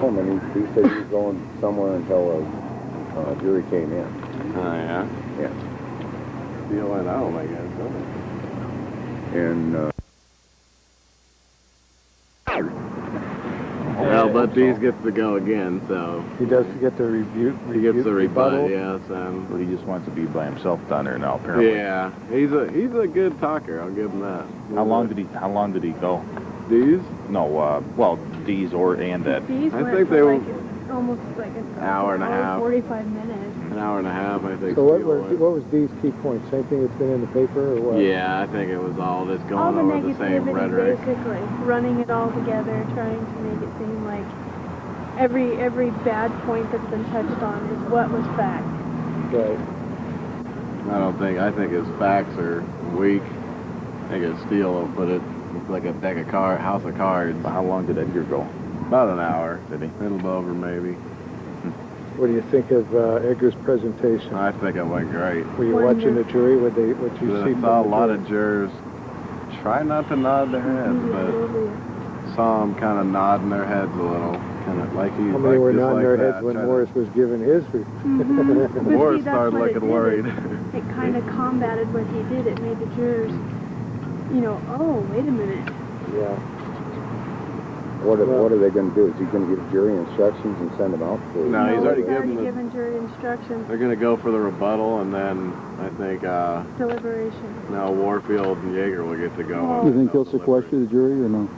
And he said he was going somewhere until a jury came in. Oh, yeah? Yeah. Deal went home, I guess, huh? And, well, but Dees gets to go again, so... He does get the rebuke. He gets the rebuttal, yes. Well, he just wants to be by himself down there now, apparently. Yeah, he's a good talker, I'll give him that. How long did he go? Dees? No, well, Dees and Ed. Dees I went think for they were almost like an hour and a half. 45 minutes. An hour and a half, I think. So what was Dee's key points? Same thing that's been in the paper, or what? Yeah, I think it was all just All going the over the same negativity, rhetoric. basically. Running it all together, trying to make it seem like every bad point that's been touched on is what was fact. Right. I think his facts are weak. I think his steel will put it like a deck of house of cards. How long did Edgar go? About an hour. Did he? A little over, maybe. What do you think of Edgar's presentation? I think it went great. Were you watching the jury? What you see? I saw a lot of jurors try not to nod their heads, but saw them kind of nodding their heads a little. Kind of like he's How many were just nodding like their that, heads when trying Morris was giving his? Morris started looking worried. It kind of combated what he did. It made the jurors, oh, wait a minute. Yeah. what are they going to do? Is he going to give jury instructions and send them out? No, he's already given jury instructions. They're going to go for the rebuttal, and then I think Deliberation. now Warfield and Yeager will get to go. Oh. Do you think he'll sequester the jury or no?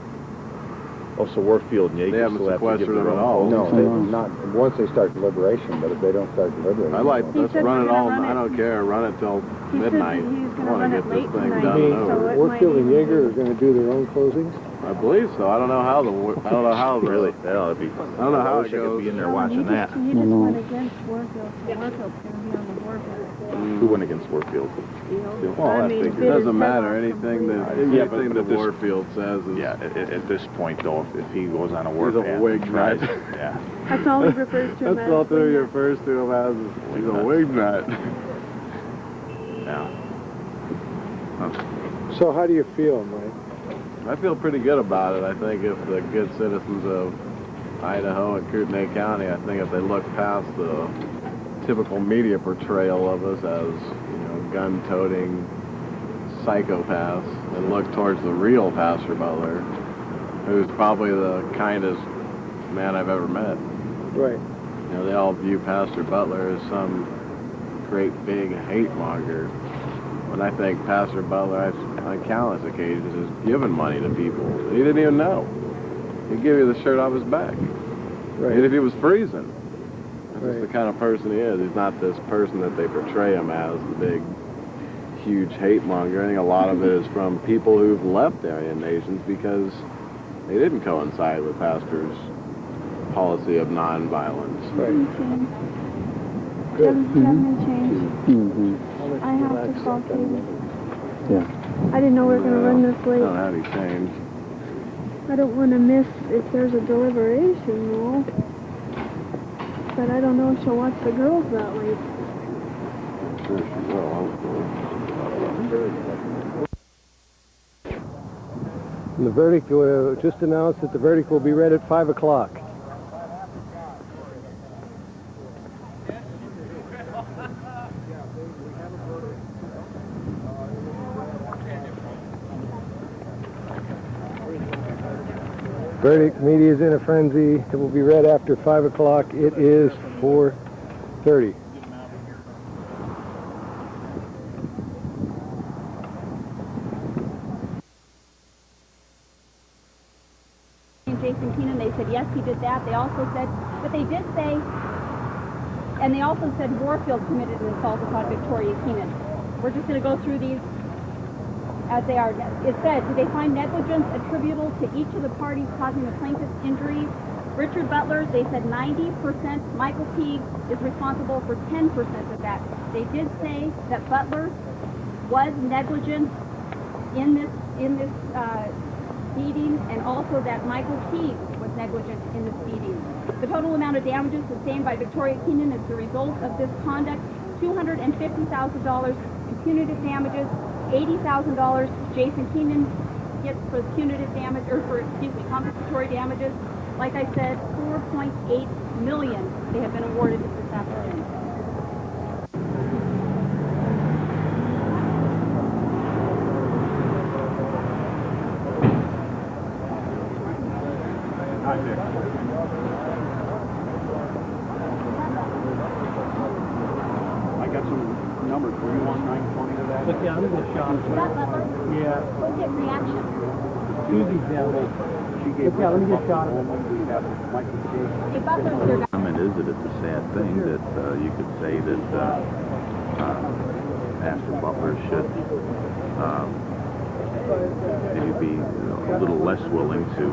Oh, so Warfield and They Yeager haven't still have to give sequestered their them at own all. No, closing? they not once they start deliberation, but if they don't start deliberating... I like, He let's said run we're it gonna all, run I it. don't care, run it till He said midnight. that he's I gonna want run to it get this late thing tonight. done and over. So it Warfield might and even Yeager are going to do their own closings? I believe so. I don't know how the Really? That ought to be. I don't know how I wish it I could goes. be in there Well, watching that. He just went against Warfield, so Warfield's going to be on the Warfield. Who went against Warfield? Well, I I mean, think it bit his doesn't head matter. off Anything completely. Yeah, but that at this- Warfield says is Yeah, at this point, though, if he goes on a war He's a path, wig and tries, nut. yeah. That's all he refers to him that's as. all that he refers to him as. He's a wig nut. Yeah. So how do you feel, Mike? I feel pretty good about it. I think if the good citizens of Idaho and Kootenai County, I think if they look past the typical media portrayal of us as, gun-toting psychopaths and look towards the real Pastor Butler, who's probably the kindest man I've ever met. Right. They all view Pastor Butler as some great big hate monger. When I think Pastor Butler, on countless occasions, has given money to people that he didn't even know. He'd give you the shirt off his back. Right. And if he was freezing. That's just the Right. kind of person he is. He's not this person that they portray him as, the big, huge hate monger. I think a lot of it is from people who've left Aryan nations because they didn't coincide with Pastor's policy of nonviolence. Right. Good. Haven't changed. Mm-hmm. I have to call Katie. Yeah. I didn't know we were going to run this I late. don't have any change. I don't want to miss if there's a deliberation, though. But I don't know if she'll watch the girls that late. Sure she will, hopefully. And the verdict just announced that the verdict will be read at 5 o'clock. Verdict, media is in a frenzy. It will be read after 5 o'clock. It is 4:30. Jason Keenan, they said, yes, he did that. They also said, but they did say, and they also said Warfield committed an assault upon Victoria Keenan. We're just going to go through these as they are. It said, did they find negligence attributable to each of the parties causing the plaintiff's injuries? Richard Butler, they said 90%. Michael Teague is responsible for 10% of that. They did say that Butler was negligent in this beating, and also that Michael Teague was negligent in this beating. The total amount of damages sustained by Victoria Keenan as the result of this conduct, $250,000 in punitive damages, $80,000 Jason Keenan get for punitive damage, or for, excuse me, compensatory damages. Like I said, $4.8 million they have been awarded this afternoon. I got some numbers. Were you on 920 to that? Look, yeah, I'm going to shot. Yeah. We'll get reaction. Susie's down there. She gave Yeah, let me get a shot of it. Hey, Butler's your guy. Comment is that it's a sad thing that you could say that Pastor Butler should maybe be a little less willing to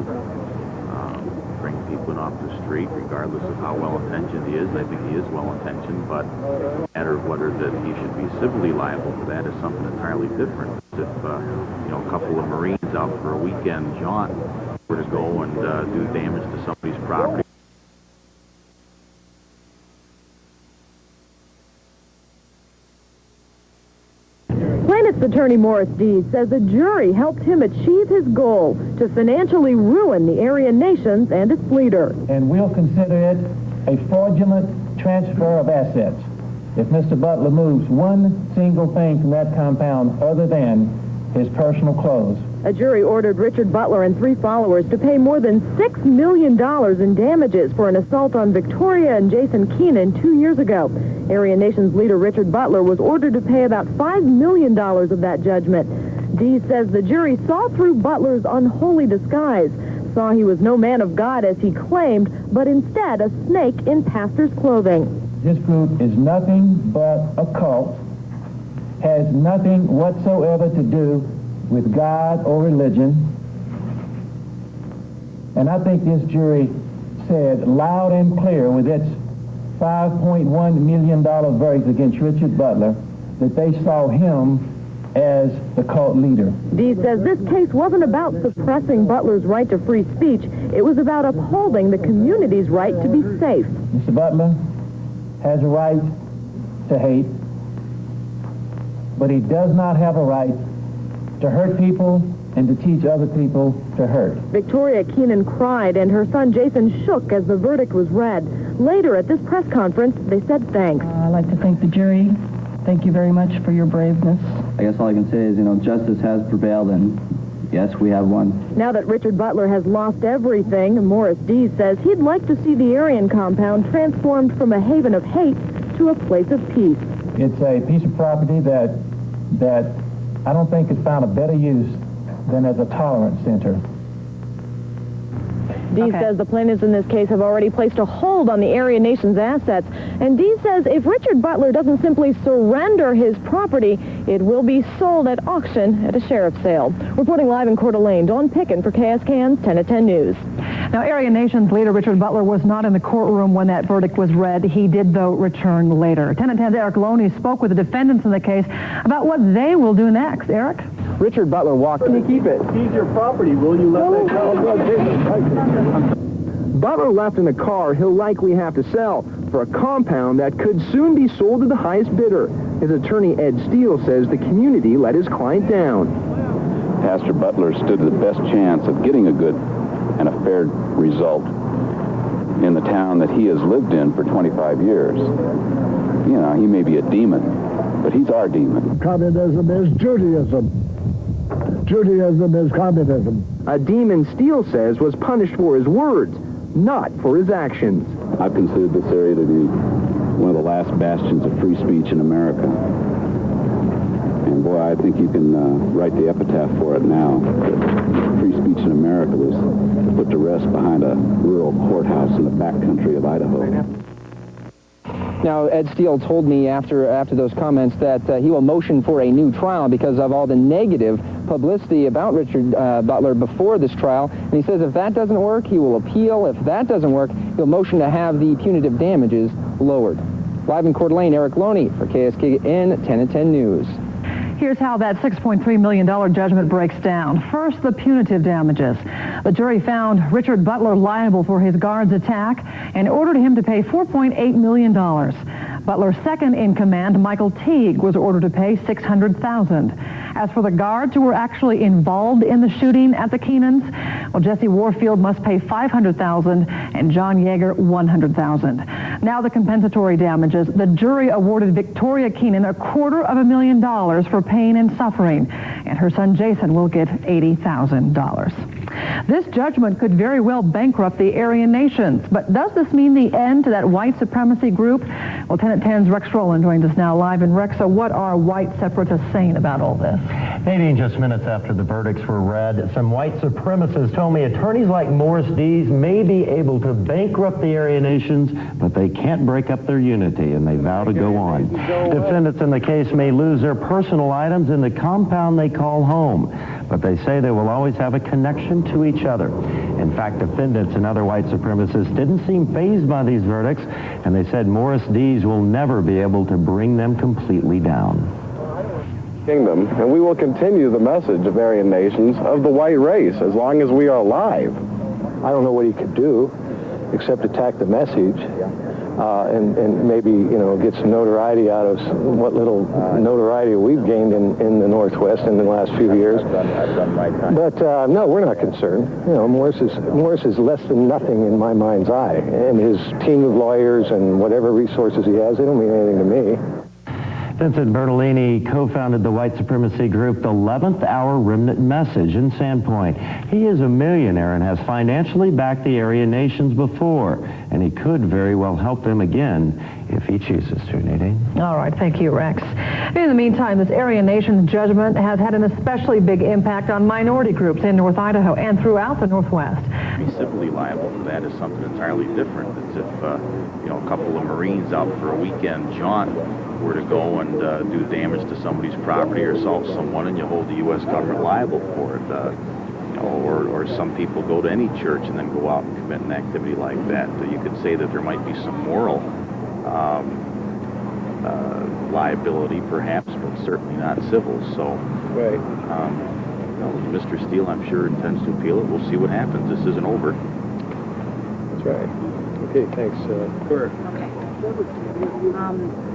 bring people in off the street, regardless of how well-intentioned he is. I think he is well-intentioned, but the matter of whether that he should be civilly liable for that is something entirely different. If a couple of Marines out for a weekend jaunt were to go and do damage to somebody's property. Plaintiff's attorney Morris Dees says the jury helped him achieve his goal to financially ruin the Aryan nations and its leader. And we'll consider it a fraudulent transfer of assets if Mr. Butler moves one single thing from that compound other than his personal clothes. A jury ordered Richard Butler and 3 followers to pay more than $6 million in damages for an assault on Victoria and Jason Keenan 2 years ago. Aryan Nation's leader Richard Butler was ordered to pay about $5 million of that judgment. Dees says the jury saw through Butler's unholy disguise, saw he was no man of God as he claimed, but instead a snake in pastor's clothing. This group is nothing but a cult, has nothing whatsoever to do with God or religion. And I think this jury said loud and clear with its $5.1 million verdict against Richard Butler that they saw him as the cult leader. Dees says this case wasn't about suppressing Butler's right to free speech. It was about upholding the community's right to be safe. Mr. Butler has a right to hate, but he does not have a right to hurt people and to teach other people to hurt. Victoria Keenan cried and her son Jason shook as the verdict was read. Later at this press conference, they said thanks. I'd like to thank the jury. Thank you very much for your braveness. I guess all I can say is, justice has prevailed, and yes, we have won. Now that Richard Butler has lost everything, Morris Dees says he'd like to see the Aryan compound transformed from a haven of hate to a place of peace. It's a piece of property that I don't think has found a better use than as a tolerance center. Dees says the plaintiffs in this case have already placed a hold on the Aryan nation's assets. And Dees says if Richard Butler doesn't simply surrender his property, it will be sold at auction at a sheriff's sale. Reporting live in Coeur d'Alene, Dawn Pickin for KSKN's 10 at 10 News. Now, Aryan Nation's leader Richard Butler was not in the courtroom when that verdict was read. He did, though, return later. 10 at 10's Eric Loney spoke with the defendants in the case about what they will do next. Eric? Richard Butler walked... Can you keep it? Seize your property, will you? Let that go. Butler left in a car he'll likely have to sell for a compound that could soon be sold to the highest bidder. His attorney, Ed Steele, says the community let his client down. Pastor Butler stood the best chance of getting a good and a fair result in the town that he has lived in for 25 years. He may be a demon, but he's our demon. Communism is Judaism. Judaism is communism. A demon, Steele says, was punished for his words, not for his actions. I've considered this area to be one of the last bastions of free speech in America. And boy, I think you can write the epitaph for it now. Free speech in America was put to rest behind a rural courthouse in the backcountry of Idaho. Now, Ed Steele told me after those comments that he will motion for a new trial because of all the negative publicity about Richard Butler before this trial. And he says if that doesn't work, he will appeal. If that doesn't work, he'll motion to have the punitive damages lowered. Live in Coeur d'Alene, Eric Loney for KSKN 10 at 10 News. Here's how that $6.3 million judgment breaks down. First, the punitive damages. The jury found Richard Butler liable for his guard's attack and ordered him to pay $4.8 million. Butler's second in command, Michael Teague, was ordered to pay $600,000. As for the guards who were actually involved in the shooting at the Keenans, well, Jesse Warfield must pay $500,000 and John Yeager $100,000. Now the compensatory damages. The jury awarded Victoria Keenan $250,000 for pain and suffering, and her son Jason will get $80,000. This judgment could very well bankrupt the Aryan nations, but does this mean the end to that white supremacy group? Lieutenant 10's Rex Rowland joins us now live. And Rex, so what are white separatists saying about all this? Nadine, just minutes after the verdicts were read, some white supremacists told me attorneys like Morris Dees may be able to bankrupt the Aryan nations, but they can't break up their unity, and they vow to go on. Defendants in the case may lose their personal items in the compound they call home, but they say they will always have a connection to each other. In fact, defendants and other white supremacists didn't seem fazed by these verdicts, and they said Morris Dees will never be able to bring them completely down. Kingdom, and we will continue the message of Aryan nations of the white race as long as we are alive. I don't know what he could do except attack the message and maybe, get some notoriety out of what little notoriety we've gained in the Northwest in the last few years. But no, we're not concerned. Morris is less than nothing in my mind's eye. And his team of lawyers and whatever resources he has, they don't mean anything to me. Vincent Bertolini co-founded the white supremacy group The 11th Hour Remnant Message in Sandpoint. He is a millionaire and has financially backed the Aryan nations before, and he could very well help them again if he chooses to, Nadine. All right, thank you, Rex. In the meantime, this Aryan nations judgment has had an especially big impact on minority groups in North Idaho and throughout the Northwest. Be civilly liable for that is something entirely different. It's if, a couple of Marines out for a weekend jaunt were to go and do damage to somebody's property or assault someone, and you hold the U.S. government liable for it. Or some people go to any church and then go out and commit an activity like that. You could say that there might be some moral liability, perhaps, but certainly not civil. So, right. Mr. Steele, I'm sure, intends to appeal it. We'll see what happens. This isn't over. That's right. Okay, thanks, Kurt. Okay.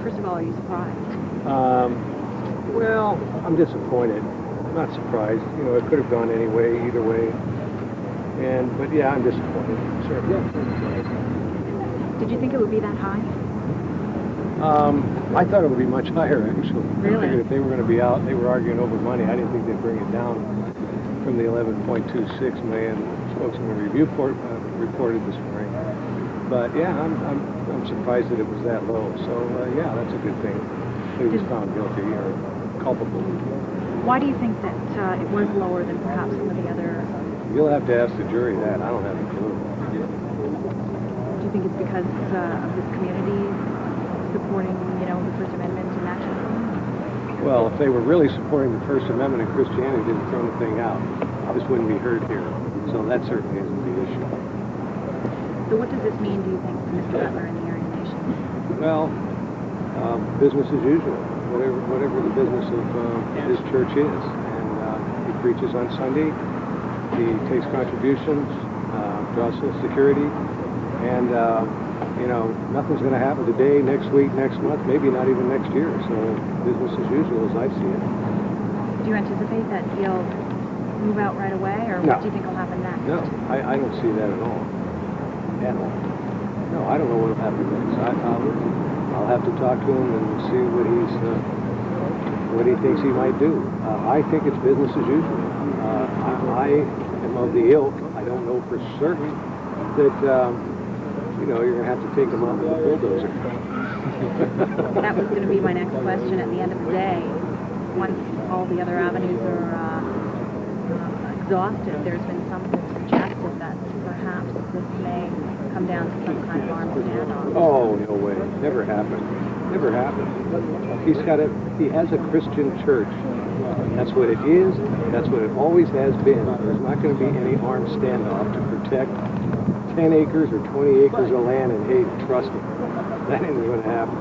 First of all, are you surprised? Well, I'm disappointed. Not surprised. It could have gone either way. But yeah, I'm disappointed. Sure. Did you think it would be that high? I thought it would be much higher, actually. Really? I figured if they were going to be out, they were arguing over money. I didn't think they'd bring it down from the 11.26 million spokesman review reported this morning. But yeah, I'm surprised that it was that low. So yeah, that's a good thing. He was found guilty or culpable. Why do you think that it was lower than perhaps some of the other? You'll have to ask the jury that. I don't have a clue. Do you think it's because of this community supporting, the First Amendment and that kind of thing? Well, if they were really supporting the First Amendment and Christianity didn't throw the thing out, this wouldn't be heard here. So that certainly isn't the issue. So what does this mean, do you think, for Mr. Butler and the Aryan Nation? Well, business as usual. Whatever the business of his church is. And he preaches on Sunday. He takes contributions, draws Social Security, and nothing's going to happen today, next week, next month, maybe not even next year. So business as usual as I see it. Do you anticipate that he'll move out right away, or what do you think will happen next? No, I don't see that at all. At all. No, I don't know what will happen next. I'll have to talk to him and see what he thinks he might do. I think it's business as usual. I am of the ilk. I don't know for certain that you're going to have to take him out with a bulldozer. That was going to be my next question. At the end of the day, once all the other avenues are exhausted, there's been something suggested that perhaps this may come down to some kind of armed standoff. Oh, no way. Never happened. Never happened. He has a Christian church. That's what it is. That's what it always has been. There's not going to be any armed standoff to protect 10 acres or 20 acres of land in Hayden. Trust me. That ain't going to happen.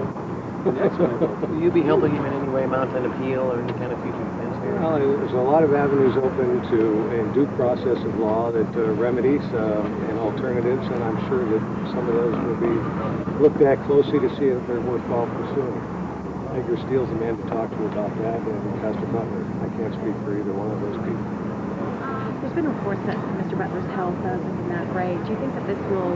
Will you be helping him in any way, mount an appeal or any kind of future investigation? Well, there's a lot of avenues open to in due process of law that remedies and alternatives, and I'm sure that some of those will be looked at closely to see if they're worthwhile pursuing. Edgar Steele's the man to talk to about that, and Pastor Butler. I can't speak for either one of those people. There's been reports that Mr. Butler's health hasn't been that great. Do you think that this will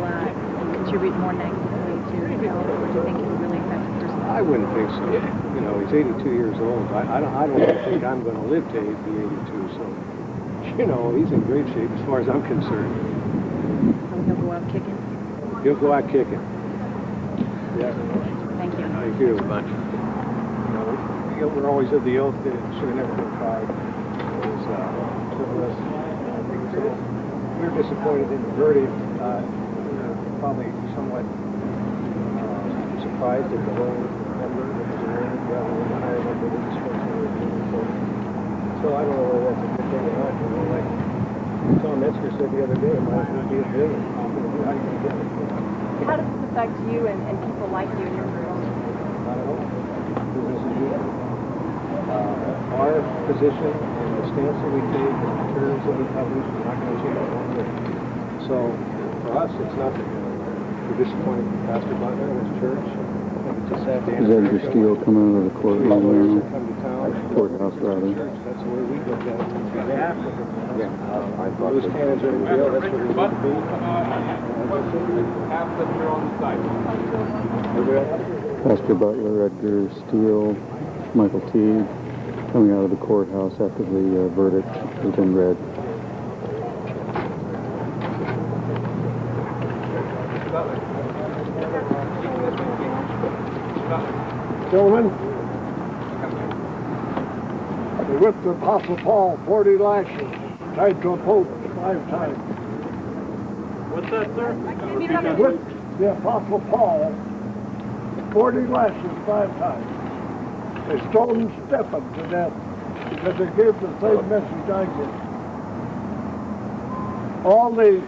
contribute more negatively to his health, or do you think it will really affect his personal life? I wouldn't think so. You know, he's 82 years old. I don't think I'm going to live to be 82, so, you know, he's in great shape as far as I'm concerned. So he'll go out kicking? He'll go out kicking. Yeah. Thank you. Thank you. Thank you. You know, we're always of the oath that it should have never been tried. We're disappointed in the verdict. We're probably somewhat surprised at the whole number that was arraigned rather than the higher number that was supposed to be. So I don't know whether that's a good thing or not. You know, like Tom Metzger said the other day, it might as well be a billion. How are you going to get it? How does this affect you and people like you in your group? I don't know. Business as usual. Our position and the stance that we take and the terms that we publish are not going to change one bit. So for us, it's nothing. We're disappointed in Pastor Butler and his church. It's a sad day. Is Edgar Steele coming out of the courtroom now? Courthouse, rather. That's the way we look at it. Yeah. I thought those cannons are in jail. That's what we want to be. Pastor Butler, Edgar Steele, Michael Teague, coming out of the courthouse after the verdict has been read. Gentlemen, they whipped the Apostle Paul 40 lashes, tied to a post 5 times. What's that, sir? They whipped the Apostle Paul 40 lashes 5 times. They stoned Stephen to death because they gave the same message I did. All the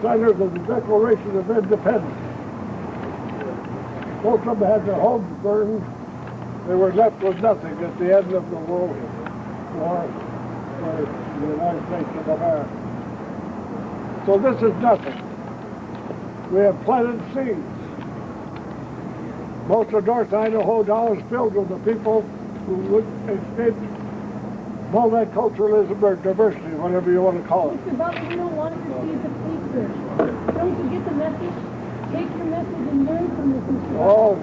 signers of the Declaration of Independence, most of them had their homes burned. They were left with nothing at the end of the World War for the United States of America. So this is nothing. We have planted seeds. Most of North Idaho now is filled with the people who would escape multiculturalism or diversity, whatever you want to call it. Mr. Butler, we don't want to see the picture. Don't you get the message? Take your message and learn from this, Mr. Butler. Oh,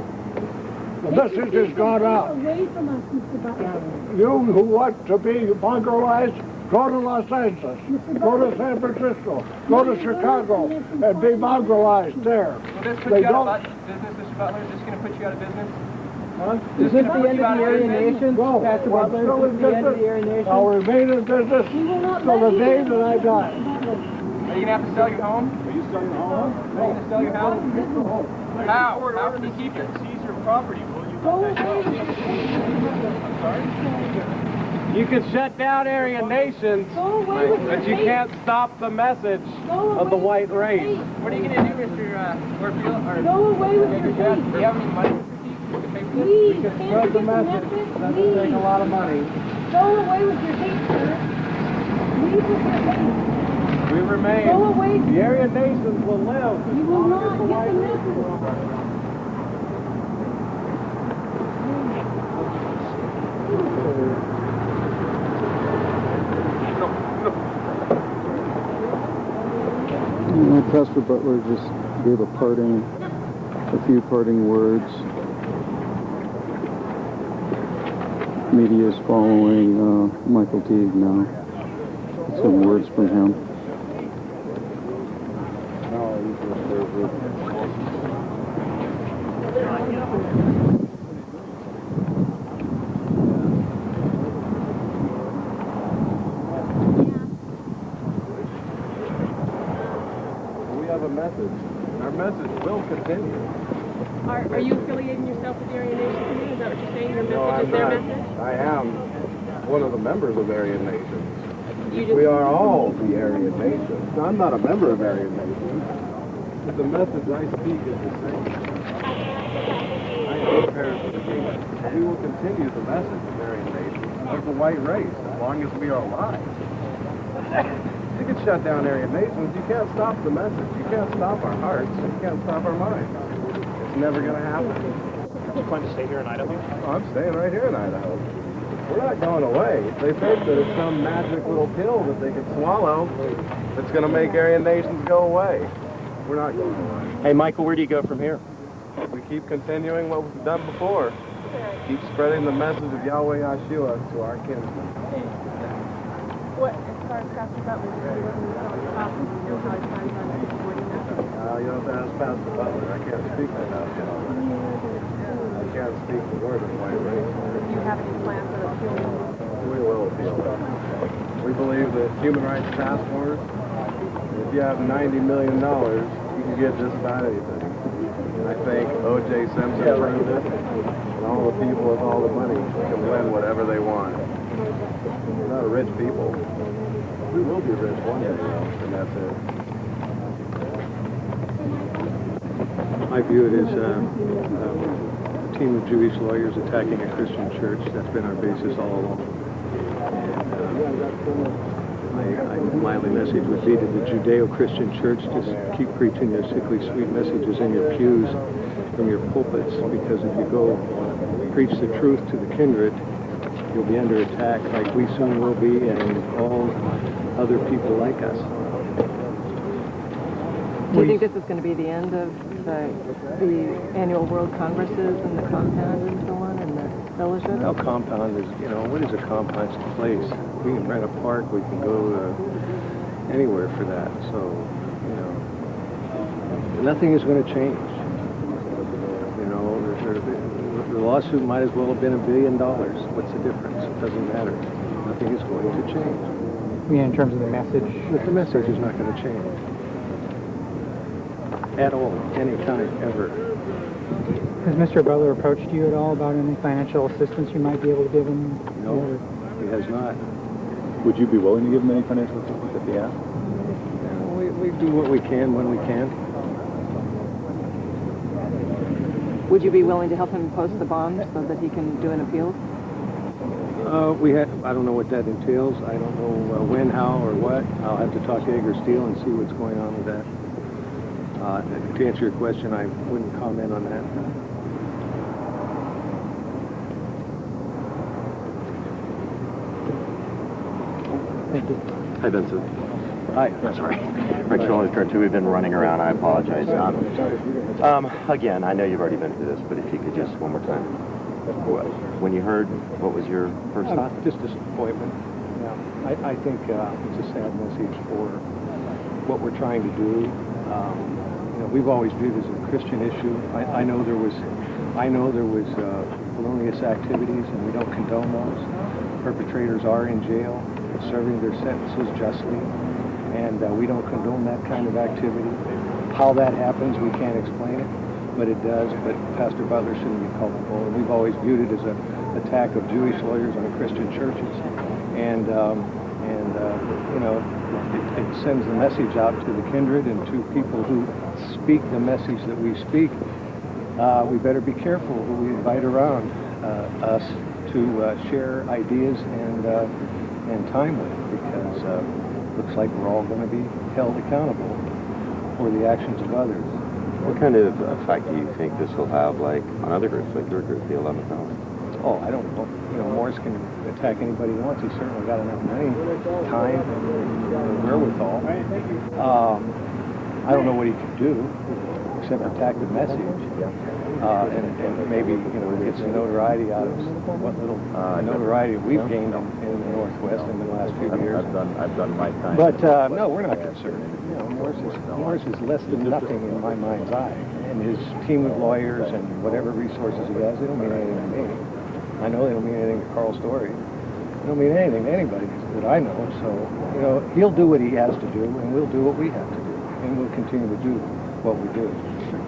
the message has gone out. Away from us, Mr. Butler. You who want to be mongrelized, go to Los Angeles, go to San Francisco, go to Chicago, and be mongrelized there. Will this put They you out don't. of business, Mr. Butler? Is this going to put you out of business? Huh? Is this the end of the Aryan Nation? No, Pastor I'm Butler, still is in this the end of the business. Aryan Nation? I'll remain in business till the day that I die. Are you going to have to sell your home? Are you selling your home? Are you going to sell your house? How? How can you keep it? Seize your property, will you? I'm sorry? You can shut down Aryan nations, but you can't stop the message of the white race. What are you going to do, Mr. Warfield? Go away with your Do you have any money, Mr. Teague, to pay for this? Please, We can can't spread you the get message. Please. Doesn't take a lot of money. Go away with your hate, sir. Leave with your hate. We remain. Go away. The Aryan nations will live. You will not get the message. Pastor Butler just gave a few parting words. Media is following Michael Teague now. Some words from him. We have a message. Our message will continue. Are you affiliating yourself with the Aryan Nation Committee? Is that what you're saying? Your message No, I'm is their not. message? I am one of the members of Aryan Nations. You just- We are all the Aryan Nations. I'm not a member of Aryan Nations, but the message I speak is the same. I am parents of the kingdom. We will continue the message of Aryan Nations. of the white race, as long as we are alive. You can shut down Aryan nations. You can't stop the message. You can't stop our hearts. You can't stop our minds. It's never going to happen. You plan to stay here in Idaho? Oh, I'm staying right here in Idaho. We're not going away. They think that it's some magic little pill that they can swallow that's going to make Aryan nations go away. We're not going away. Hey, Michael, where do you go from here? We keep continuing what we've done before. Keep spreading the message of Yahweh Yeshua to our kinsmen. What, as far as Pastor Butler, you know how he plans on supporting this? You don't have to ask Pastor Butler. I can't speak for that. I can't speak the word of white race. Do you have any plans on appealing? We will appeal it. We believe that Human Rights Task Force, if you have $90 million, you can get just about anything. And I think O.J. Simpson proved it, and all the people with all the money can win whatever they want. We're not rich people. We will be rich one day, though, and that's it. I view it as a team of Jewish lawyers attacking a Christian church. That's been our basis all along. And my only message would be to the Judeo-Christian church, just keep preaching your sickly sweet messages in your pews from your pulpits, because if you go preach the truth to the kindred, you'll be under attack like we soon will be, and all other people like us. Do you think this is going to be the end of the annual World Congresses and the compound and so on, and the fellowship? No, compound is, what is a compound? It's a place. We can rent a park, we can go anywhere for that. So, nothing is going to change. The lawsuit might as well have been $1 billion. What's the difference? It doesn't matter. Nothing is going to change. In terms of the message? The message is not going to change. At all, anytime, ever. Has Mr. Butler approached you at all about any financial assistance you might be able to give him? No, he has not. Would you be willing to give him any financial assistance if he asked? We do what we can when we can. Would you be willing to help him post the bond so that he can do an appeal? I don't know what that entails. I don't know when, how, or what. I'll have to talk to Egger Steel and see what's going on with that. To answer your question, I wouldn't comment on that. Thank you. Hi, Vincent. Hi. Sorry. Rick Shirley's turn two. We've been running around. I apologize. Again, I know you've already been through this, but if you could just one more time. When you heard, what was your first thought? Just disappointment. Yeah. I think it's a sad message for what we're trying to do. We've always viewed it as a Christian issue. I know there was felonious activities, and we don't condone those. Perpetrators are in jail, serving their sentences justly, and we don't condone that kind of activity. How that happens, we can't explain it, but it does. But Pastor Butler shouldn't be culpable, and we've always viewed it as an attack of Jewish lawyers on Christian churches, and it sends the message out to the kindred and to people who speak the message that we speak. We better be careful who we invite around us to share ideas and time with, because it looks like we're all going to be held accountable for the actions of others. What kind of effect do you think this will have, like, on other groups, like your group, the 11th Hour? Oh, I don't know. Morris can attack anybody he wants. He's certainly got enough money, time, and wherewithal. I don't know what he could do except attack the message, and maybe get some notoriety out of what little notoriety we've gained in the Northwest in the last few years. I've done my time. But no, we're not concerned. Morris is less than nothing in my mind's eye, and his team of lawyers and whatever resources he has, they don't mean anything to me. I know they don't mean anything to Carl Story. They don't mean anything to anybody that I know. So, he'll do what he has to do, and we'll do what we have to do, and we'll continue to do what we do.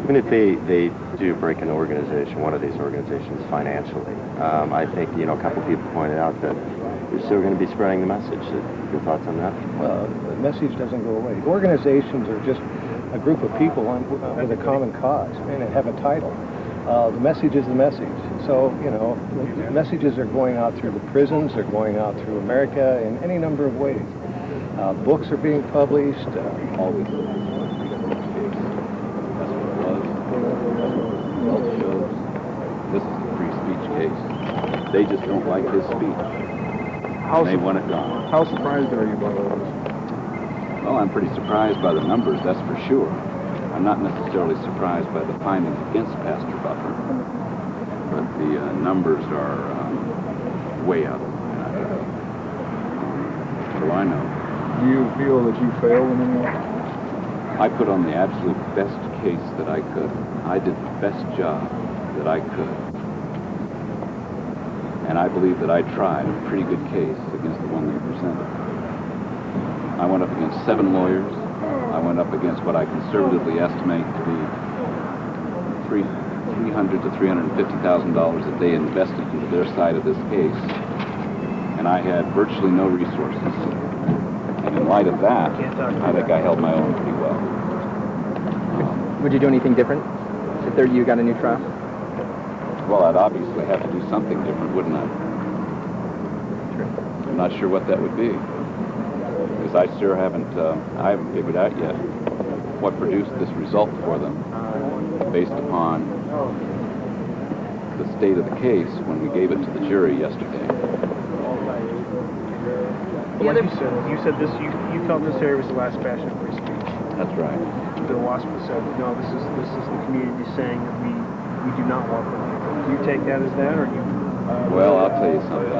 Even if they do break an organization, one of these organizations financially, I think, a couple people pointed out that you're still going to be spreading the message. Your thoughts on that? Well, the message doesn't go away. Organizations are just a group of people with a common cause and have a title. the message is the message. So, you know, the messages are going out through the prisons, they're going out through America in any number of ways. Books are being published. Always. That's what it was. That's what the result shows. This is a free speech case. They just don't like his speech. And they want it gone. How surprised are you by all this? Well, I'm pretty surprised by the numbers, that's for sure. I'm not necessarily surprised by the findings against Pastor Butler, but the numbers are way out of line. What do I know? Do you feel that you failed in any way? I put on the absolute best case that I could. I did the best job that I could. And I believe that I tried a pretty good case against the one they presented. I went up against 7 lawyers. I went up against what I conservatively estimate to be $300,000 to $350,000 that they invested into their side of this case. And I had virtually no resources. And in light of that, I think I held my own pretty well. Would you do anything different if you got a new trial? Well, I'd obviously have to do something different, wouldn't I? I'm not sure what that would be. Because I haven't figured out yet what produced this result for them based upon the state of the case when we gave it to the jury yesterday. But like you said this. You felt this area was the last bastion of free speech. That's right. The WASPA said, no, this is the community saying that we do not want them. Do you take that as that, or you? Well, I'll tell you something.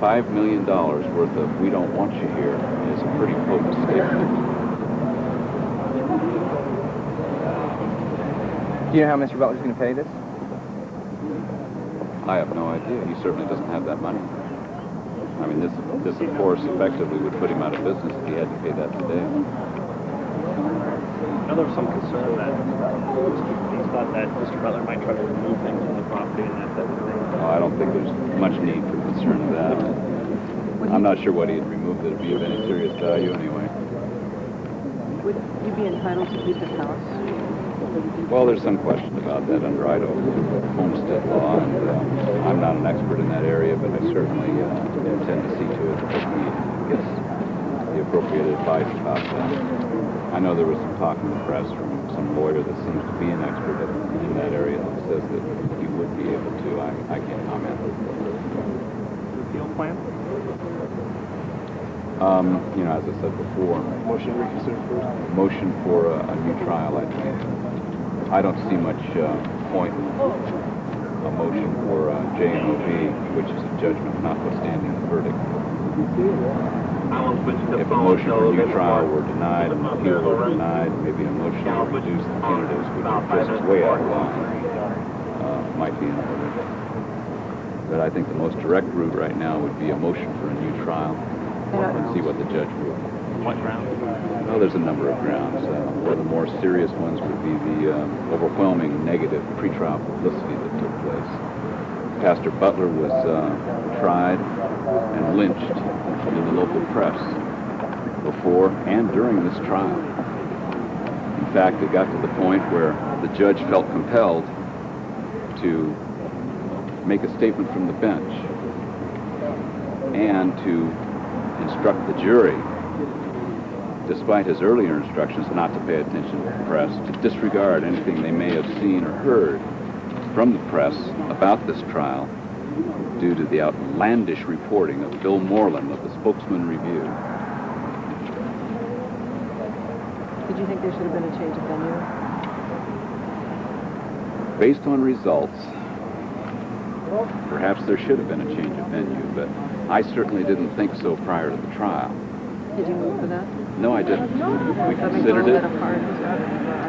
$5 million worth of "we don't want you here" is a pretty potent statement. Do you know how Mr. Butler's going to pay this? I have no idea. He certainly doesn't have that money. I mean, this of course, effectively would put him out of business if he had to pay that today. Now, there was some concern that he thought that Mr. Butler might try to remove things from the property and that type of thing. Oh, I don't think there's much need for concern of that. I'm not sure what he'd remove that would be of any serious value anyway. Would you be entitled to keep this house? Well, there's some question about that under Idaho homestead law, and I'm not an expert in that area, but I certainly intend to see to it that he gets the appropriate advice about that. I know there was some talk in the press from some lawyer that seems to be an expert in that area that says that he would be able to. I can't comment. Appeal plan? You know, as I said before, Motion to reconsider first. Motion for a new trial, I think. I don't see much point in a motion for J&OB, which is a judgment notwithstanding the verdict. If a motion for a new trial were denied, an appeal were denied, maybe a motion to reduce the punitives, which are just way out of line, might be in order. But I think the most direct route right now would be a motion for a new trial and see what the judge ruled. What ground? Well, there's a number of grounds. One of the more serious ones would be the overwhelming negative pretrial publicity that took place. Pastor Butler was tried and lynched in the local press before and during this trial. In fact, it got to the point where the judge felt compelled to make a statement from the bench and to instruct the jury, despite his earlier instructions not to pay attention to the press, to disregard anything they may have seen or heard from the press about this trial due to the outlandish reporting of Bill Moreland of the Spokesman Review. Did you think there should have been a change of venue? Based on results, perhaps there should have been a change of venue, but I certainly didn't think so prior to the trial. Did you move for that? No, I didn't. We considered it.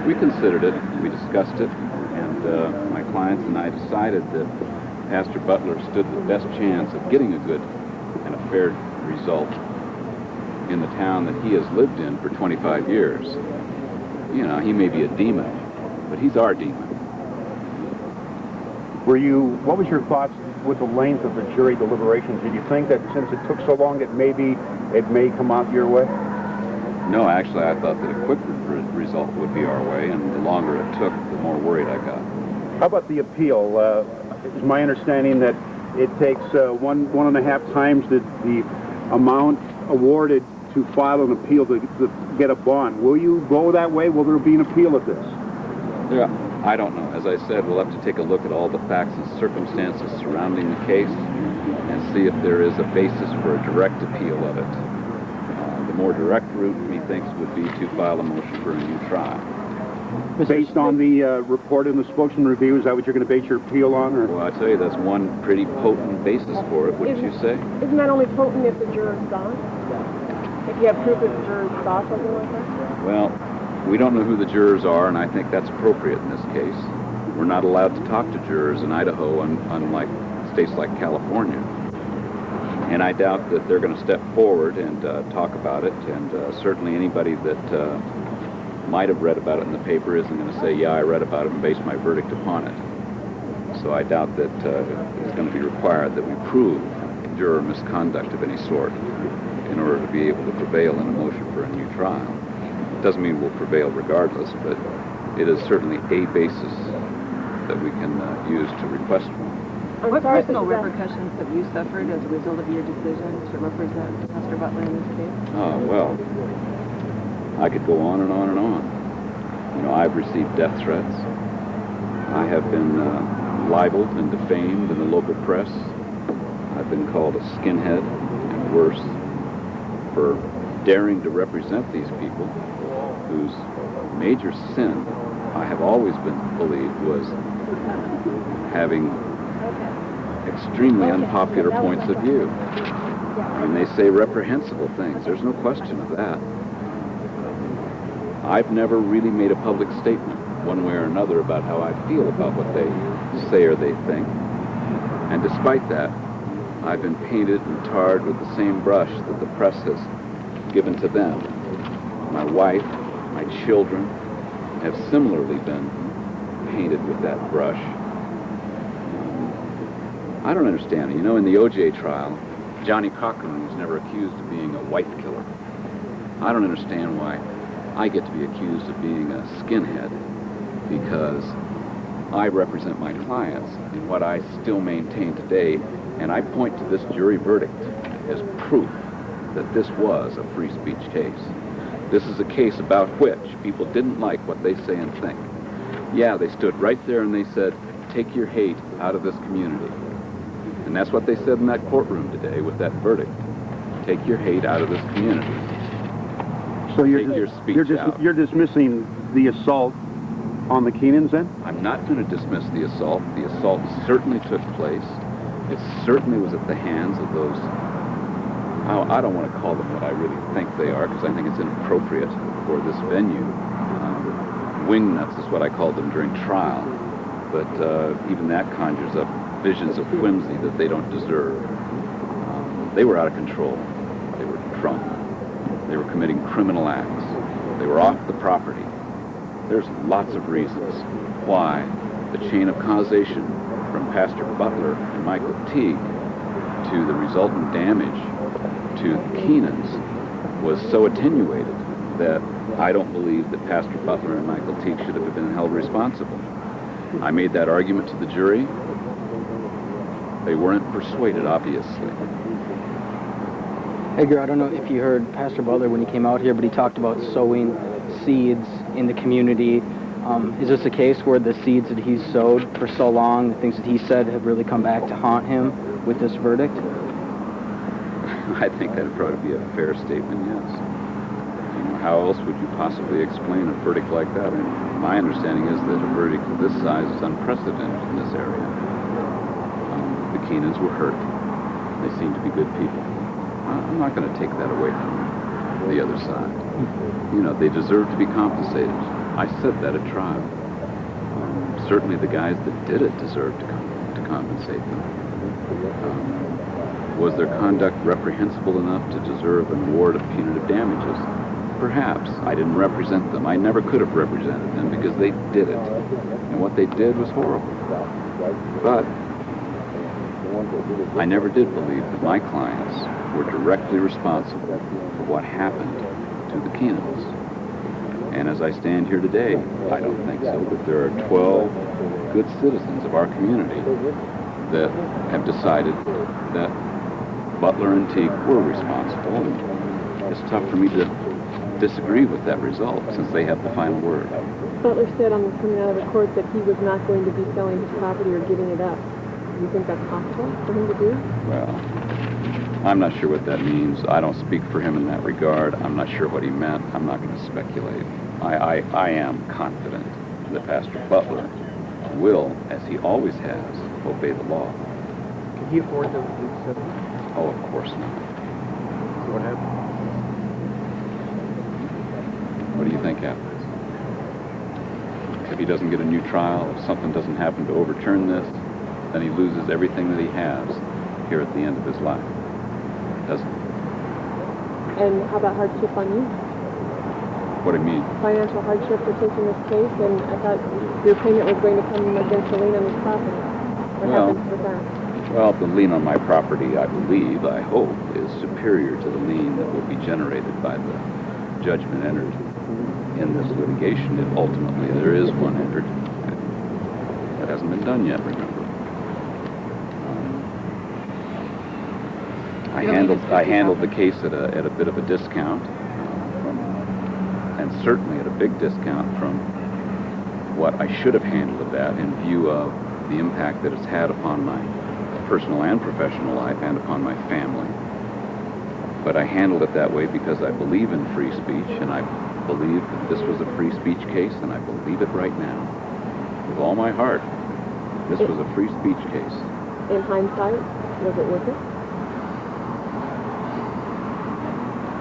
We considered it. We discussed it, and my clients and I decided that Pastor Butler stood the best chance of getting a good and a fair result in the town that he has lived in for 25 years. You know, he may be a demon, but he's our demon. What was your thoughts with the length of the jury deliberations? Did you think that since it took so long that maybe it may come out your way? No, actually, I thought that a quicker result would be our way, and the longer it took, the more worried I got. How about the appeal? It's my understanding that it takes 1.5 times the amount awarded to file an appeal to get a bond. Will you go that way? Will there be an appeal of this? Yeah, I don't know. As I said, we'll have to take a look at all the facts and circumstances surrounding the case and see if there is a basis for a direct appeal of it. The more direct route, methinks, would be to file a motion for a new trial. Based on the report in the spokesman review, is that what you're going to base your appeal on? Or? Well, I tell you, that's one pretty potent basis for it, wouldn't you say? Isn't that only potent if the jurors saw it? If you have proof that the jurors saw something like that? Well, we don't know who the jurors are, and I think that's appropriate in this case. We're not allowed to talk to jurors in Idaho, unlike states like California. And I doubt that they're going to step forward and talk about it, and certainly anybody that might have read about it in the paper isn't going to say, yeah, I read about it and base my verdict upon it. So I doubt that it's going to be required that we prove juror misconduct of any sort in order to be able to prevail in a motion for a new trial. It doesn't mean we'll prevail regardless, but it is certainly a basis that we can use to request one. What personal repercussions have you suffered as a result of your decision to represent Pastor Butler in this case? Oh, well, I could go on and on and on. You know, I've received death threats. I have been libeled and defamed in the local press. I've been called a skinhead and worse for daring to represent these people whose major sin, I have always believed, was having extremely unpopular points of view. And they say reprehensible things. There's no question of that. I've never really made a public statement one way or another about how I feel about what they say or they think. And despite that, I've been painted and tarred with the same brush that the press has given to them. My wife, my children have similarly been painted with that brush. I don't understand it. You know, in the O.J. trial, Johnny Cochran was never accused of being a white killer. I don't understand why I get to be accused of being a skinhead because I represent my clients in what I still maintain today, and I point to this jury verdict as proof that this was a free speech case. This is a case about which people didn't like what they say and think. Yeah, they stood right there and they said, take your hate out of this community. And that's what they said in that courtroom today with that verdict. Take your hate out of this community. So you're dismissing the assault on the Keenans then? I'm not going to dismiss the assault. The assault certainly took place. It certainly was at the hands of those, I don't want to call them what I really think they are because I think it's inappropriate for this venue. Wingnuts is what I called them during trial. But even that conjures up visions of whimsy that they don't deserve. They were out of control. They were drunk. They were committing criminal acts. They were off the property. There's lots of reasons why the chain of causation from Pastor Butler and Michael Teague to the resultant damage to the Keenans was so attenuated that I don't believe that Pastor Butler and Michael Teague should have been held responsible. I made that argument to the jury. They weren't persuaded, obviously. Edgar, I don't know if you heard Pastor Butler when he came out here, but he talked about sowing seeds in the community. Is this a case where the seeds that he's sowed for so long, the things that he said, have really come back to haunt him with this verdict? I think that'd probably be a fair statement, yes. You know, how else would you possibly explain a verdict like that? And my understanding is that a verdict of this size is unprecedented in this area. The Keenans were hurt. They seem to be good people. I'm not going to take that away from the other side. You know, they deserve to be compensated. I said that at trial. Certainly the guys that did it deserve to compensate them. Was their conduct reprehensible enough to deserve an award of punitive damages? Perhaps. I didn't represent them. I never could have represented them because they did it. And what they did was horrible. But I never did believe that my clients were directly responsible for what happened to the Keenans. And as I stand here today, I don't think so, but there are 12 good citizens of our community that have decided that Butler and Teague were responsible, and it's tough for me to disagree with that result since they have the final word. Butler said on coming out of the court that he was not going to be selling his property or giving it up. Do you think that's possible for him to do? Well, I'm not sure what that means. I don't speak for him in that regard. I'm not sure what he meant. I'm not going to speculate. I am confident that Pastor Butler will, as he always has, obey the law. Can he afford those $7? Oh, of course not. So what happened? What do you think happens? If he doesn't get a new trial, if something doesn't happen to overturn this, then he loses everything that he has here at the end of his life. Doesn't he? And how about hardship on you? What do you mean? Financial hardship for taking this case, and I thought your payment was going to come against the lien on this property. What happens with that? Well, the lien on my property, I believe, I hope, is superior to the lien that will be generated by the judgment entered in this litigation, if ultimately there is one entered. That hasn't been done yet, remember. I handled the case at a bit of a discount, and certainly at a big discount from what I should have handled it at in view of the impact that it's had upon my personal and professional life and upon my family. But I handled it that way because I believe in free speech, and I believe that this was a free speech case, and I believe it right now. With all my heart, this was a free speech case. In hindsight, was it worth it?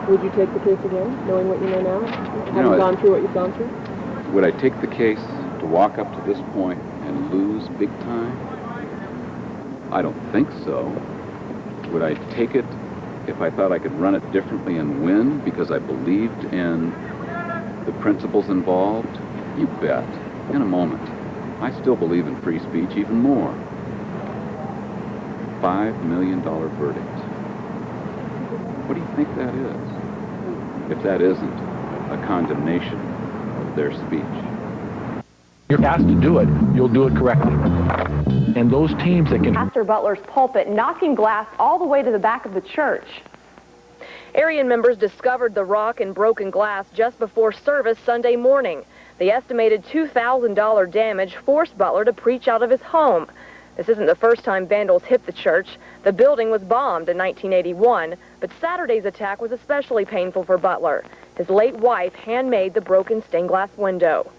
Would you take the case again, knowing what you know now? Having gone through what you've gone through? Would I take the case to walk up to this point and lose big time? I don't think so. Would I take it if I thought I could run it differently and win because I believed in the principles involved? You bet. In a moment. I still believe in free speech even more. $5 million verdict. What do you think that is? If that isn't a condemnation of their speech. You're asked to do it, you'll do it correctly. And those teams that can... Pastor Butler's pulpit knocking glass all the way to the back of the church. Aryan members discovered the rock and broken glass just before service Sunday morning. The estimated $2,000 damage forced Butler to preach out of his home. This isn't the first time vandals hit the church. The building was bombed in 1981, but Saturday's attack was especially painful for Butler. His late wife handmade the broken stained glass window.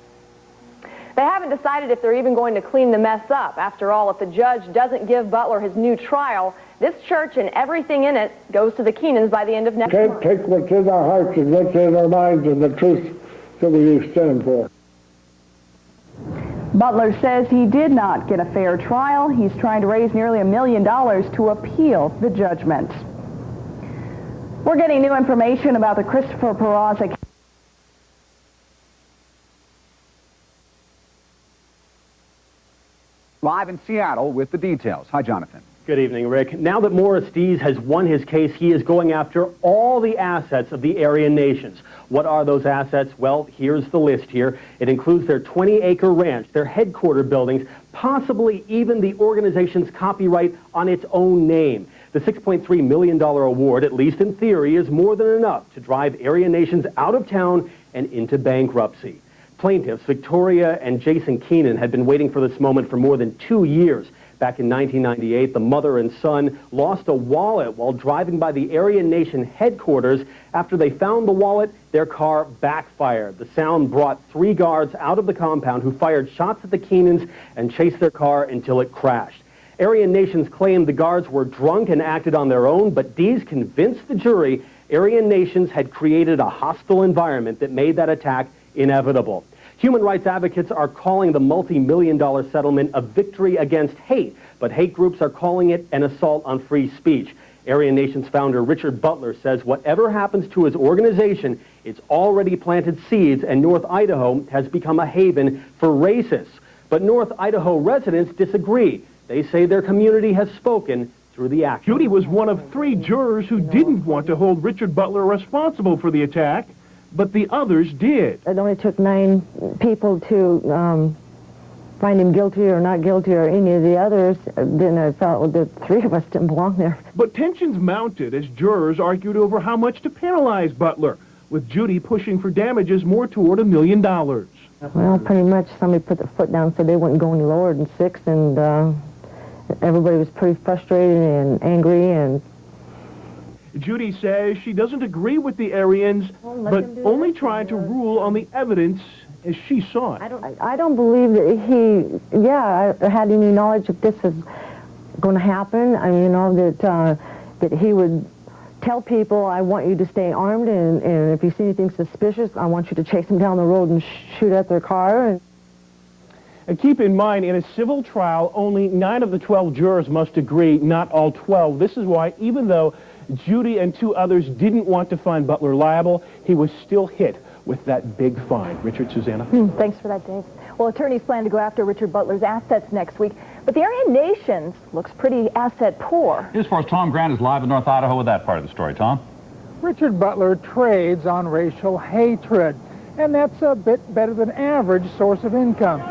They haven't decided if they're even going to clean the mess up. After all, if the judge doesn't give Butler his new trial, this church and everything in it goes to the Keenans by the end of next month. Take what's in our hearts and what's in our minds and the truth that we stand for. Butler says he did not get a fair trial. He's trying to raise nearly $1 million to appeal the judgment. We're getting new information about the Christopher Peraza case. Live in Seattle with the details. Hi, Jonathan. Good evening, Rick. Now that Morris Dees has won his case, he is going after all the assets of the Aryan nations. What are those assets? Well, here's the list here. It includes their 20-acre ranch, their headquarter buildings, possibly even the organization's copyright on its own name. The $6.3 million award, at least in theory, is more than enough to drive Aryan nations out of town and into bankruptcy. Plaintiffs Victoria and Jason Keenan had been waiting for this moment for more than 2 years. Back in 1998, the mother and son lost a wallet while driving by the Aryan Nation headquarters. After they found the wallet, their car backfired. The sound brought 3 guards out of the compound who fired shots at the Keenans and chased their car until it crashed. Aryan Nations claimed the guards were drunk and acted on their own, but Dees convinced the jury Aryan Nations had created a hostile environment that made that attack inevitable. Human rights advocates are calling the multi-million-dollar settlement a victory against hate, but hate groups are calling it an assault on free speech. Aryan Nations founder Richard Butler says whatever happens to his organization, it's already planted seeds, and North Idaho has become a haven for racists. But North Idaho residents disagree. They say their community has spoken through the action. Judy was one of 3 jurors who didn't want to hold Richard Butler responsible for the attack. but the others did. It only took 9 people to find him guilty or not guilty or any of the others. Then I felt, well, the 3 of us didn't belong there. But tensions mounted as jurors argued over how much to penalize Butler, with Judy pushing for damages more toward $1 million. Well, pretty much somebody put their foot down and said they wouldn't go any lower than 6, and everybody was pretty frustrated and angry. And Judy says she doesn't agree with the Aryans, but only tried to rule on the evidence as she saw it. I don't believe that he, had any knowledge that this is going to happen. I mean, that he would tell people, I want you to stay armed, and if you see anything suspicious, I want you to chase them down the road and shoot at their car. And keep in mind, in a civil trial, only 9 of the 12 jurors must agree, not all 12. This is why, even though Judy and 2 others didn't want to find Butler liable, he was still hit with that big fine. Richard, Susanna? Thanks for that, Dave. Well, attorneys plan to go after Richard Butler's assets next week, but the Aryan Nations looks pretty asset poor. News 4's Tom Grant is live in North Idaho with that part of the story. Tom? Richard Butler trades on racial hatred, and that's a bit better than average source of income.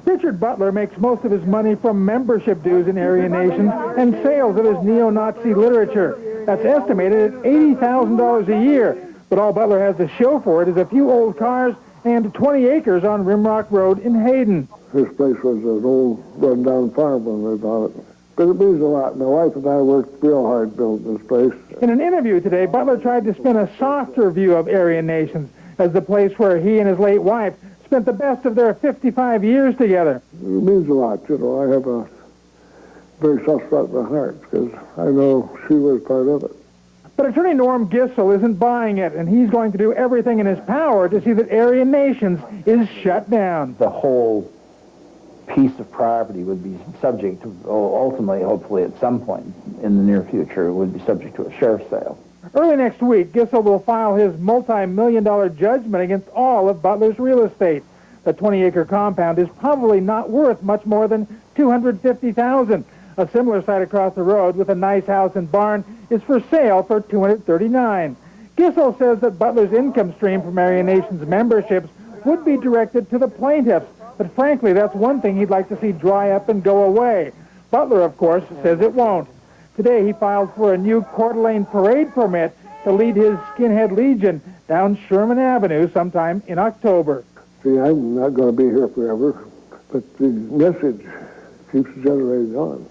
Richard Butler makes most of his money from membership dues in Aryan Nations and sales of his neo-Nazi literature. That's estimated at $80,000 a year. But all Butler has to show for it is a few old cars and 20 acres on Rimrock Road in Hayden. This place was an old run-down farm when we bought it. But it means a lot. My wife and I worked real hard building this place. In an interview today, Butler tried to spin a softer view of Aryan Nations as the place where he and his late wife spent the best of their 55 years together. It means a lot, you know. I have a very soft spot in my heart because I know she was part of it. But attorney Norm Gissel isn't buying it, and he's going to do everything in his power to see that Aryan Nations is shut down. The whole piece of property would be subject to, ultimately, hopefully at some point in the near future, would be subject to a sheriff's sale. Early next week, Gissel will file his multi-million-dollar judgment against all of Butler's real estate. The 20-acre compound is probably not worth much more than $250,000. A similar site across the road with a nice house and barn is for sale for $239,000. Gissel says that Butler's income stream from Aryan Nations memberships would be directed to the plaintiffs, but frankly, that's one thing he'd like to see dry up and go away. Butler, of course, says it won't. Today, he filed for a new Coeur d'Alene parade permit to lead his Skinhead Legion down Sherman Avenue sometime in October. See, I'm not going to be here forever, but the message keeps generating on.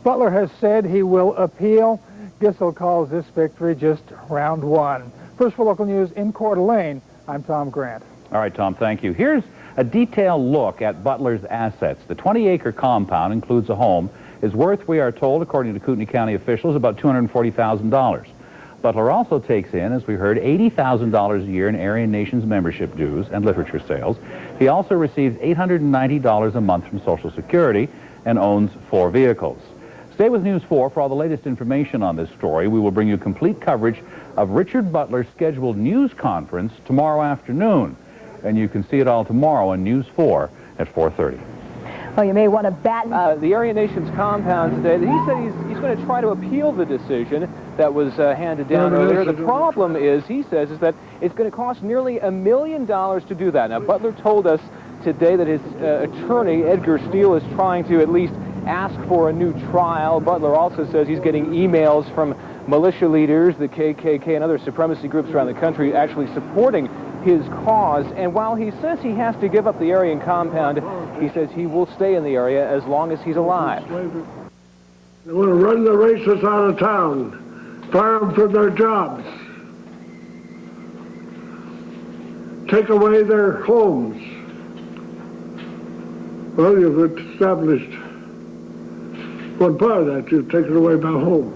Butler has said he will appeal. Gissel calls this victory just round 1. First for local news in Coeur d'Alene, I'm Tom Grant. All right, Tom, thank you. Here's a detailed look at Butler's assets. The 20-acre compound includes a home, is worth, we are told, according to Kootenai County officials, about $240,000. Butler also takes in, as we heard, $80,000 a year in Aryan Nations membership dues and literature sales. He also receives $890 a month from Social Security and owns 4 vehicles. Stay with News 4 for all the latest information on this story. We will bring you complete coverage of Richard Butler's scheduled news conference tomorrow afternoon. And you can see it all tomorrow on News 4 at 4:30. Well, you may want to batten the Aryan Nations compound today. He said he's going to try to appeal the decision that was handed down earlier. The problem is, he says, is that it's going to cost nearly $1 million to do that. Now, Butler told us today that his attorney, Edgar Steele, is trying to at least ask for a new trial. Butler also says he's getting emails from militia leaders, the KKK, and other supremacy groups around the country actually supporting his cause. And while he says he has to give up the Aryan compound, he says he will stay in the area as long as he's alive. They want to run the racists out of town, fire them from their jobs, take away their homes. Well, you've established one part of that. You've taken away my home.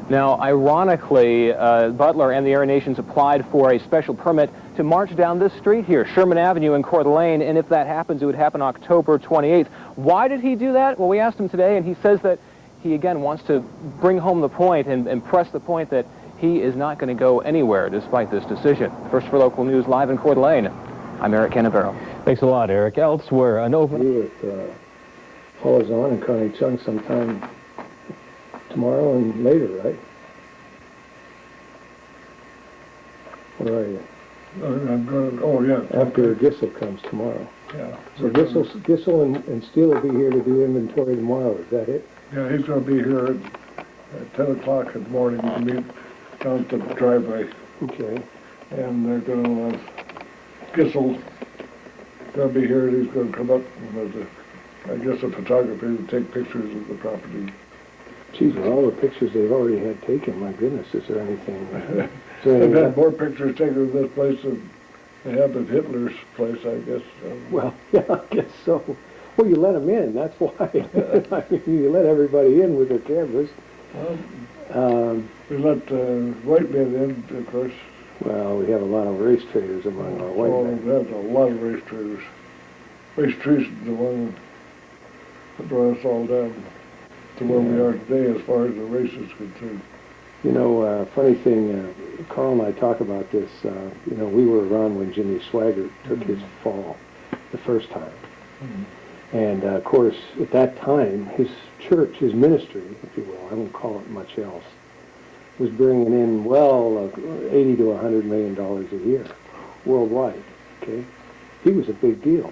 Now, ironically, Butler and the Aryan Nations applied for a special permit to march down this street here, Sherman Avenue in Coeur d'Alene, and if that happens, it would happen October 28th. Why did he do that? Well, we asked him today, and he says that he, again, wants to bring home the point and press the point that he is not going to go anywhere despite this decision. First for local news, live in Coeur d'Alene, I'm Eric Canavero. Thanks a lot, Eric. Elsewhere, an follows on in Connie Chung sometime tomorrow and later, right? Where are you? I'm going to, oh, yeah. After Gissel comes tomorrow. Yeah. So Gissel and Steele will be here to do inventory tomorrow, is that it? Yeah, he's going to be here at 10 o'clock in the morning to meet down at the driveway. Okay. And they're going to, Gissel's going to be here, and he's going to come up with, I guess, a photographer to take pictures of the property. Geez, with all the pictures they've already had taken, my goodness, is there anything? They've had more pictures taken of this place than they have of Hitler's place, I guess. Well, yeah, I guess so. Well, you let them in, that's why. I mean, you let everybody in with their cameras. We let white men in, of course. Well, we have a lot of race traders among our white men. We have a lot of race traders. Race treason is the one that brought us all down to where we are today as far as the race is concerned. You know, funny thing, Carl and I talk about this, you know, we were around when Jimmy Swaggart took his fall the first time. And, of course, at that time, his church, his ministry, if you will, I won't call it much else, was bringing in, well, $80 to $100 million a year, worldwide, okay? He was a big deal.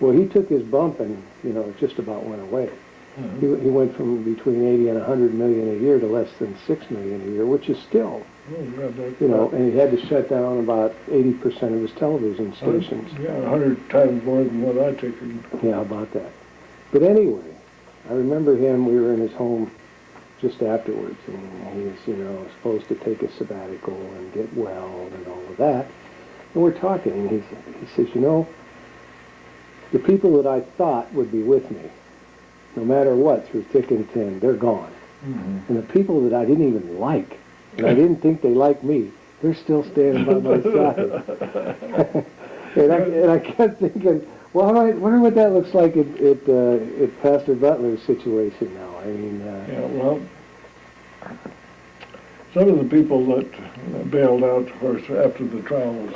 Well, he took his bump and, you know, it just about went away. He went from between 80 and 100 million a year to less than 6 million a year, which is still, you know, and he had to shut down about 80% of his television stations. Yeah, 100 times more than what I take in. Yeah, about that. But anyway, I remember him, we were in his home just afterwards, and he was, you know, supposed to take a sabbatical and get well and all of that. And we're talking, and he says, you know, the people that I thought would be with me, no matter what, through thick and thin, they're gone. And the people that I didn't even like, and I didn't think they liked me, they're still standing by my side. and I kept thinking, well, I wonder what that looks like at Pastor Butler's situation now. I mean, yeah, well, some of the people that bailed out, of course, after the trial was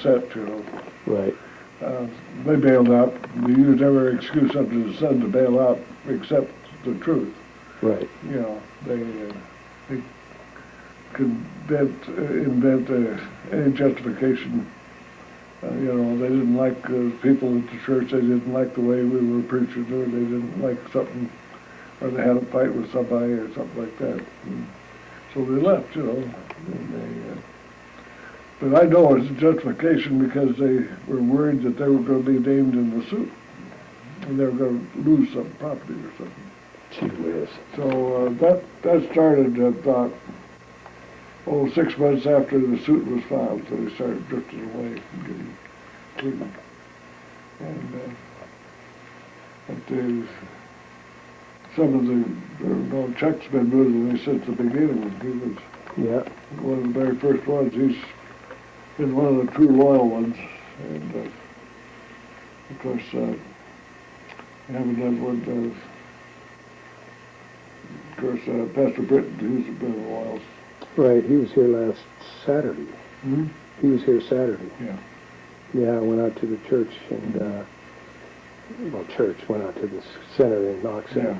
set, you know. Right. They bailed out. They used every excuse under the sun to bail out, except the truth. Right. You know, they could invent any justification. You know, they didn't like people at the church. They didn't like the way we were preaching, or they didn't like something, or they had a fight with somebody or something like that. And so they left, you know. But I know it's a justification because they were worried that they were going to be named in the suit, and they were going to lose some property or something. Gee whiz. So that started about 6 months after the suit was filed. So they started drifting away and getting clean. And some of the Chuck's been moving me since the beginning. He was one of the very first ones. He's been one of the true loyal ones, and of course, I haven't done one. Of course, Pastor Britton, who's been loyal. Right, he was here last Saturday. He was here Saturday. Yeah. Yeah, I went out to the church and, went out to the center in Knoxville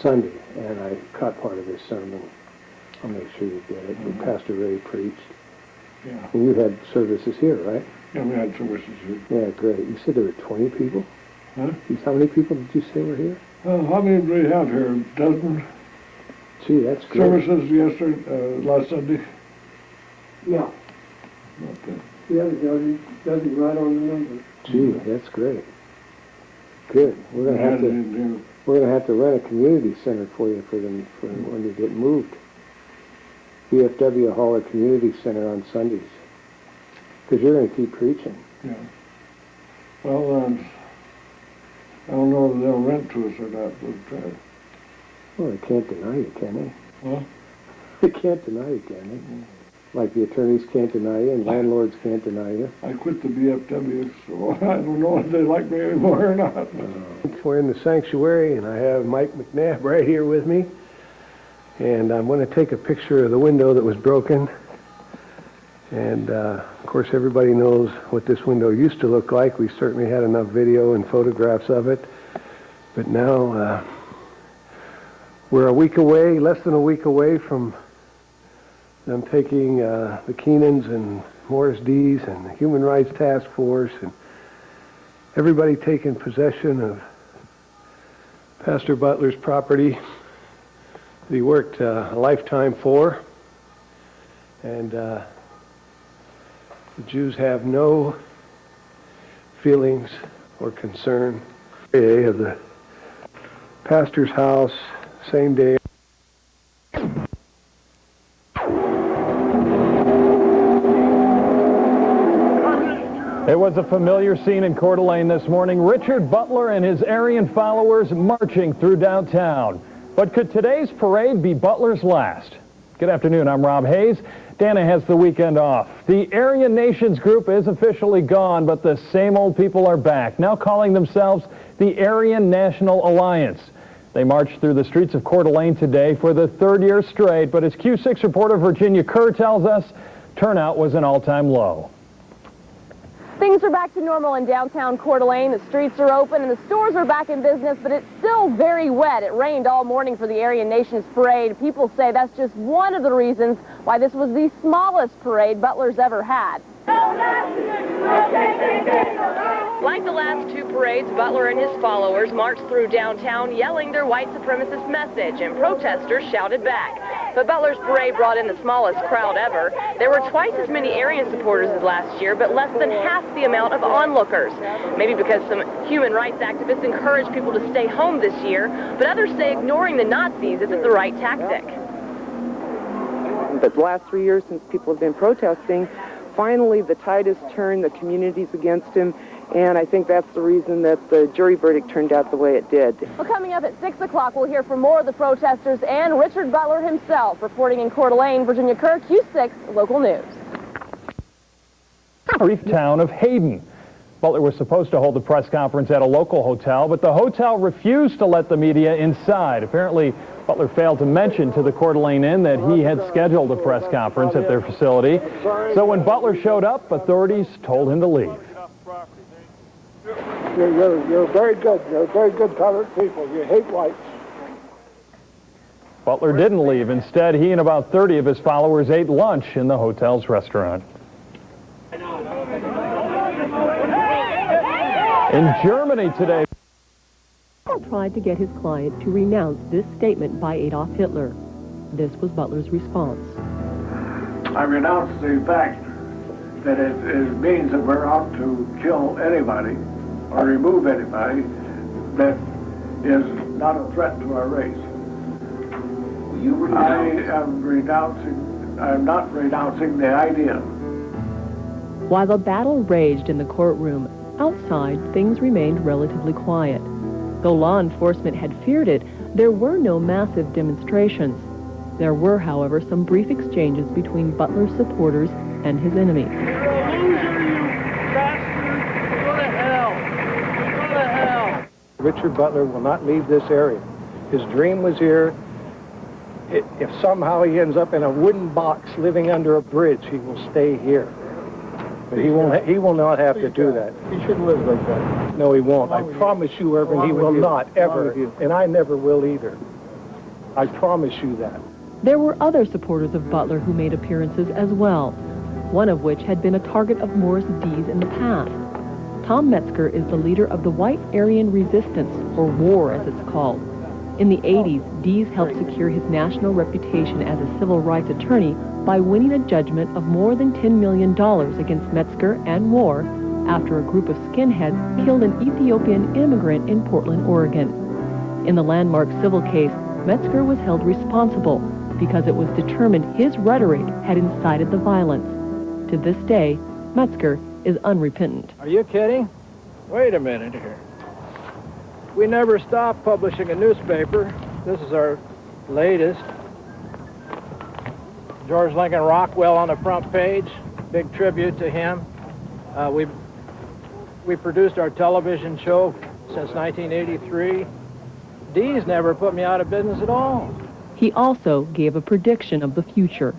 Sunday, and I caught part of his sermon. I'll make sure you get it. Pastor Ray preached. Yeah. And you had services here, right? Yeah, we had services here. Yeah, great. You said there were 20 people? Huh? How many people did you say were here? How many do we have here? A dozen? Gee, that's great. Services yesterday, last Sunday? Yeah. Okay. Yeah, doesn't right on the number. Gee, that's great. Good. We're gonna have to rent a community center for you for when you get moved. VFW Hall Community Center on Sundays, because you're going to keep preaching. Yeah. Well, I don't know if they'll rent to us or not, but... Well, they can't deny you, can they? What? They can't deny you, can they? Like the attorneys can't deny you and landlords can't deny you. I quit the VFW, so I don't know if they like me anymore or not. We're in the sanctuary, and I have Mike McNabb right here with me. And I'm going to take a picture of the window that was broken. And, of course, everybody knows what this window used to look like. We certainly had enough video and photographs of it. But now, we're a week away, less than a week away from I'm taking the Keenans and Morris Dees and the Human Rights Task Force and everybody taking possession of Pastor Butler's property that he worked a lifetime for. And the Jews have no feelings or concern. Of the pastor's house, same day. It was a familiar scene in Coeur d'Alene this morning. Richard Butler and his Aryan followers marching through downtown. But could today's parade be Butler's last? Good afternoon, I'm Rob Hayes. Dana has the weekend off. The Aryan Nations group is officially gone, but the same old people are back, now calling themselves the Aryan National Alliance. They marched through the streets of Coeur d'Alene today for the third year straight, but as Q6 reporter Virginia Kerr tells us, turnout was an all-time low. Things are back to normal in downtown Coeur d'Alene. The streets are open and the stores are back in business, but it's still very wet. It rained all morning for the Aryan Nations parade. People say that's just one of the reasons why this was the smallest parade Butler's ever had. Like the last two parades, Butler and his followers marched through downtown yelling their white supremacist message, and protesters shouted back. But Butler's parade brought in the smallest crowd ever. There were twice as many Aryan supporters as last year, but less than half the amount of onlookers. Maybe because some human rights activists encourage people to stay home this year, but others say ignoring the Nazis isn't the right tactic. But the last 3 years since people have been protesting, finally the tide has turned, the community's against him, and I think that's the reason that the jury verdict turned out the way it did. Well, coming up at 6 o'clock, we'll hear from more of the protesters and Richard Butler himself. Reporting in Coeur d'Alene, Virginia Kerr, Q6 Local News. Brief town of Hayden. Butler was supposed to hold a press conference at a local hotel, but the hotel refused to let the media inside. Apparently, Butler failed to mention to the Coeur d'Alene Inn that he had scheduled a press conference at their facility. So when Butler showed up, authorities told him to leave. You're very good. You're very good colored people. You hate whites. Butler didn't leave. Instead, he and about 30 of his followers ate lunch in the hotel's restaurant. In Germany today, tried to get his client to renounce this statement by Adolf Hitler. This was Butler's response. I renounce the fact that it means that we're out to kill anybody or remove anybody that is not a threat to our race. I'm not renouncing the idea. While the battle raged in the courtroom, outside things remained relatively quiet. Though law enforcement had feared it, there were no massive demonstrations. There were, however, some brief exchanges between Butler's supporters and his enemies. You're a loser, you bastard! Go to hell! Go to hell! Richard Butler will not leave this area. His dream was here. If somehow he ends up in a wooden box living under a bridge, he will stay here. But he will not have to do that. He should live like that. No, he won't. I promise you, Irvin, he will not, ever. And I never will either. I promise you that. There were other supporters of Butler who made appearances as well, one of which had been a target of Morris Dees in the past. Tom Metzger is the leader of the White Aryan Resistance, or war as it's called. In the 80s, Dees helped secure his national reputation as a civil rights attorney by winning a judgment of more than $10 million against Metzger and War after a group of skinheads killed an Ethiopian immigrant in Portland, Oregon. In the landmark civil case, Metzger was held responsible because it was determined his rhetoric had incited the violence. To this day, Metzger is unrepentant. Are you kidding? Wait a minute here. We never stopped publishing a newspaper. This is our latest. George Lincoln Rockwell on the front page. Big tribute to him. We produced our television show since 1983. Dees never put me out of business at all. He also gave a prediction of the future.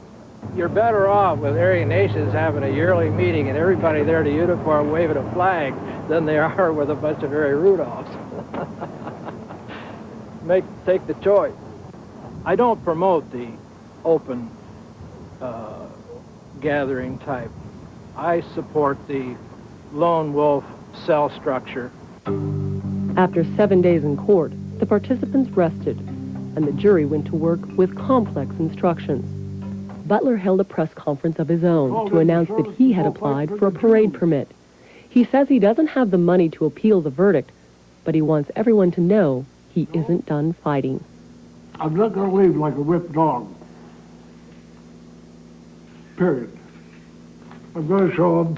You're better off with Aryan Nations having a yearly meeting and everybody there to uniform waving a flag than they are with a bunch of Harry Rudolphs. Take the choice. I don't promote the open gathering type. I support the lone wolf cell structure. After 7 days in court, the participants rested, and the jury went to work with complex instructions. Butler held a press conference of his own to announce that he had applied for a parade permit. He says he doesn't have the money to appeal the verdict, but he wants everyone to know he isn't done fighting. I'm not going to leave like a whipped dog. Period. I'm going to show them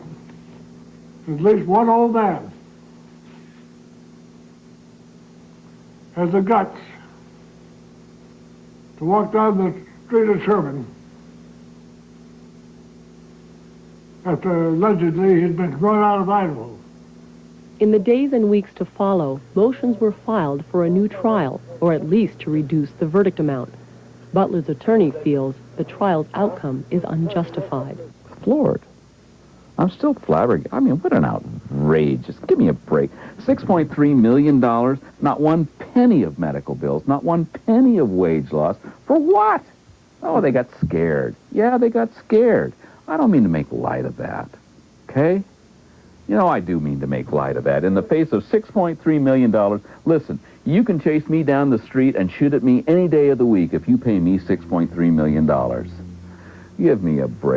at least one old man has the guts to walk down the street of Sherman after allegedly he'd been thrown out of Idaho. In the days and weeks to follow, motions were filed for a new trial, or at least to reduce the verdict amount. Butler's attorney feels the trial's outcome is unjustified. Floored. I'm still flabbergasted. I mean, what an outrage. Just give me a break. $6.3 million, not one penny of medical bills, not one penny of wage loss. For what? Oh, they got scared. Yeah, they got scared. I don't mean to make light of that, okay? You know, I do mean to make light of that. In the face of $6.3 million, listen, you can chase me down the street and shoot at me any day of the week if you pay me $6.3 million. Give me a break.